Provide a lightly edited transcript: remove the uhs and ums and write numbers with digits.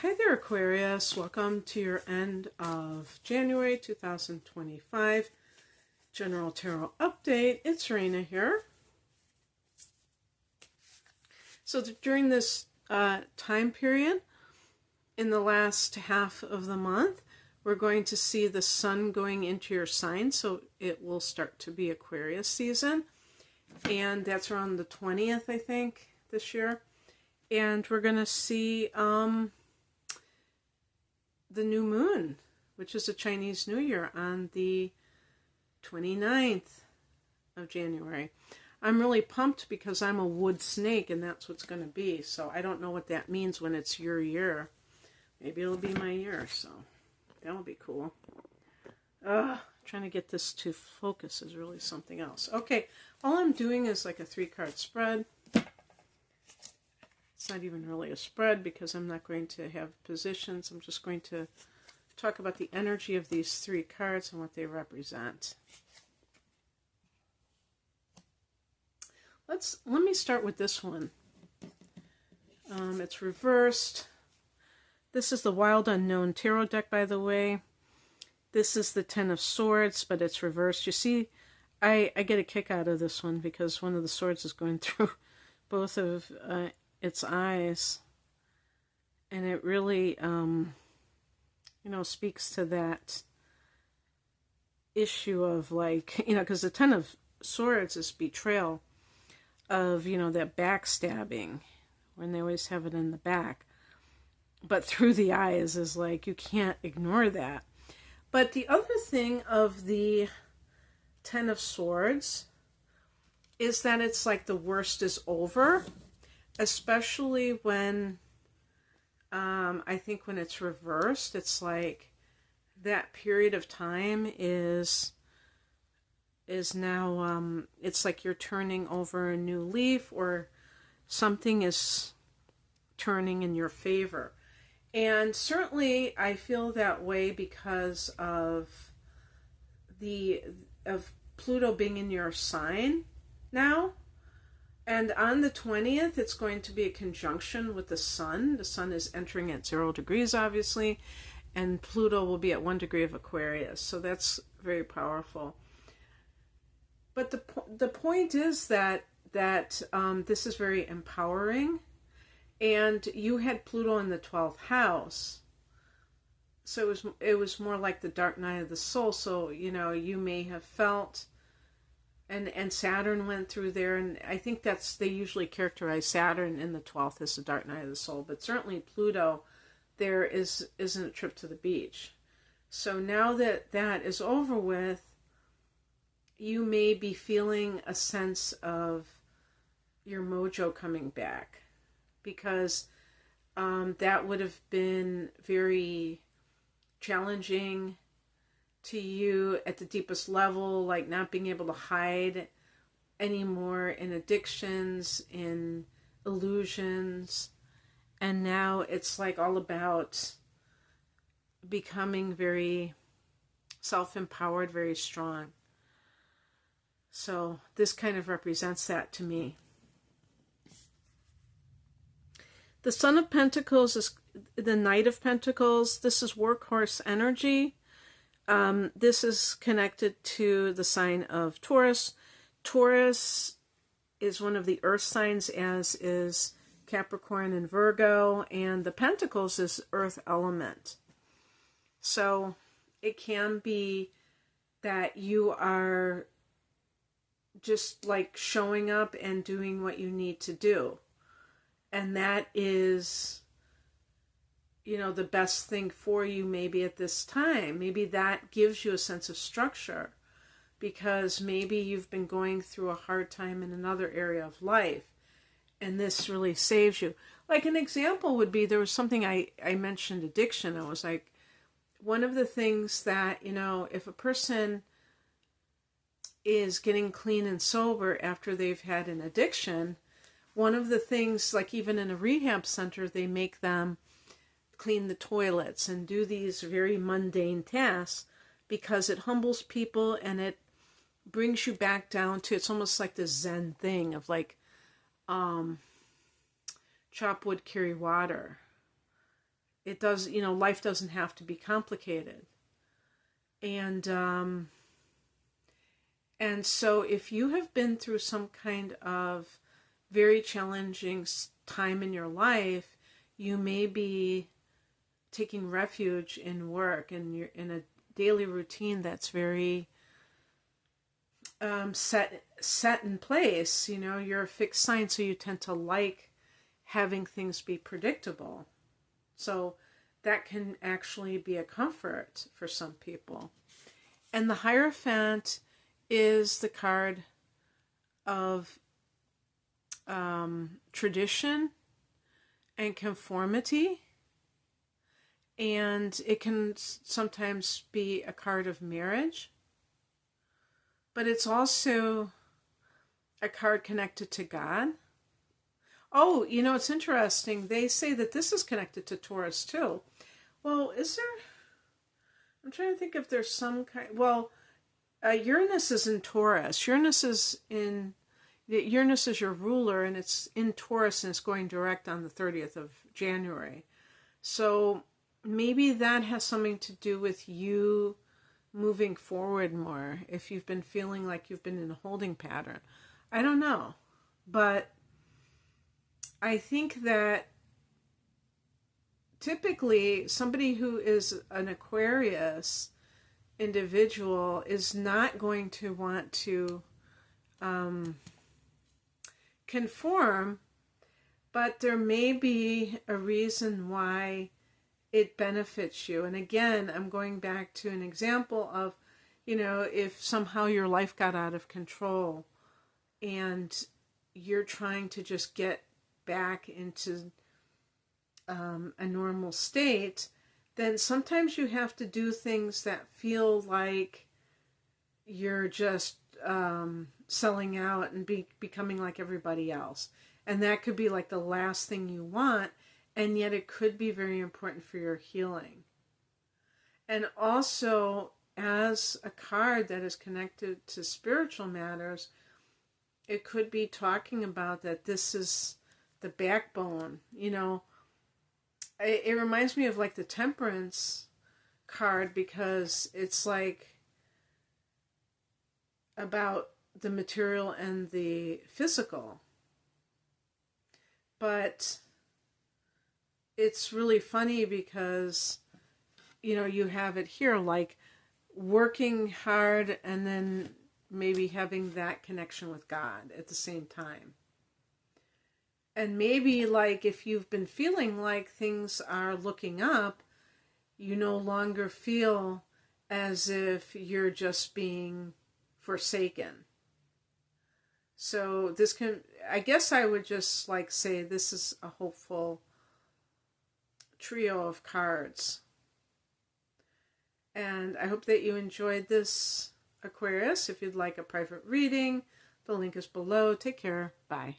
Hi there, Aquarius. Welcome to your end of January 2025 General Tarot Update. It's Raina here. So during this time period, in the last half of the month, we're going to see the sun going into your sign, so it will start to be Aquarius season. And that's around the 20th, I think, this year. And we're going to see the new moon, which is a Chinese New Year, on the 29th of January. I'm really pumped because I'm a wood snake, and that's what's going to be. So I don't know what that means when it's your year. Maybe it'll be my year, so that'll be cool. Trying to get this to focus is really something else. Okay, all I'm doing is like a 3-card spread. It's not even really a spread because I'm not going to have positions. I'm just going to talk about the energy of these 3 cards and what they represent. Let me start with this one. It's reversed. This is the Wild Unknown Tarot deck, by the way. This is the 10 of Swords, but it's reversed. You see, I get a kick out of this one because one of the swords is going through both of its eyes. And it really, speaks to that issue of like, because the 10 of Swords is betrayal of, that backstabbing when they always have it in the back. But through the eyes is like, you can't ignore that. But the other thing of the 10 of Swords is that it's like the worst is over, especially when, I think when it's reversed, it's like that period of time is now, it's like you're turning over a new leaf or something is turning in your favor. And certainly I feel that way because of Pluto being in your sign now. And on the 20th, it's going to be a conjunction with the sun. The sun is entering at 0 degrees, obviously, and Pluto will be at 1 degree of Aquarius. So that's very powerful. But the point is that this is very empowering. And you had Pluto in the 12th house. So it was more like the dark night of the soul. So, you may have felt, and Saturn went through there. And I think they usually characterize Saturn in the 12th as the dark night of the soul. But certainly Pluto, there isn't a trip to the beach. So now that that is over with, you may be feeling a sense of your mojo coming back. Because that would have been very challenging to you at the deepest level, like not being able to hide anymore in addictions, in illusions. And now it's like all about becoming very self-empowered, very strong. So this kind of represents that to me. The Son of Pentacles is the Knight of Pentacles. This is workhorse energy. This is connected to the sign of Taurus. Taurus is one of the earth signs, as is Capricorn and Virgo. And the Pentacles is earth element. So it can be that you are just like showing up and doing what you need to do. And that is, the best thing for you maybe at this time. Maybe that gives you a sense of structure because maybe you've been going through a hard time in another area of life and this really saves you. Like an example would be, there was something I mentioned, addiction. I was like, one of the things that, if a person is getting clean and sober after they've had an addiction, one of the things, like even in a rehab center, they make them clean the toilets and do these very mundane tasks because it humbles people and it brings you back down to, it's almost like this Zen thing of like, chop wood, carry water. it does, life doesn't have to be complicated. And so if you have been through some kind of very challenging time in your life, you may be taking refuge in work, and you're in a daily routine that's very set in place. You're a fixed sign, so you tend to like having things be predictable. So that can actually be a comfort for some people. And the Hierophant is the card of tradition and conformity. And it can sometimes be a card of marriage. But it's also a card connected to God. Oh, it's interesting. They say that this is connected to Taurus too. Well, is there? I'm trying to think if there's some kind. Well, Uranus is in Taurus. Uranus is your ruler, and it's in Taurus, and it's going direct on the 30th of January. So maybe that has something to do with you moving forward more, if you've been feeling like you've been in a holding pattern. I don't know. But I think that typically somebody who is an Aquarius individual is not going to want to conform, but there may be a reason why it benefits you. And again, I'm going back to an example of, if somehow your life got out of control and you're trying to just get back into a normal state, then sometimes you have to do things that feel like you're just selling out and becoming like everybody else. And that could be like the last thing you want, and yet it could be very important for your healing. And also, as a card that is connected to spiritual matters, it could be talking about that this is the backbone. It reminds me of like the Temperance card, because it's like about the material and the physical. But it's really funny because, you have it here, like working hard and then maybe having that connection with God at the same time. And maybe like if you've been feeling like things are looking up, you no longer feel as if you're just being forsaken. So I guess I would just like say this is a hopeful trio of cards. And I hope that you enjoyed this, Aquarius. If you'd like a private reading, the link is below. Take care. Bye.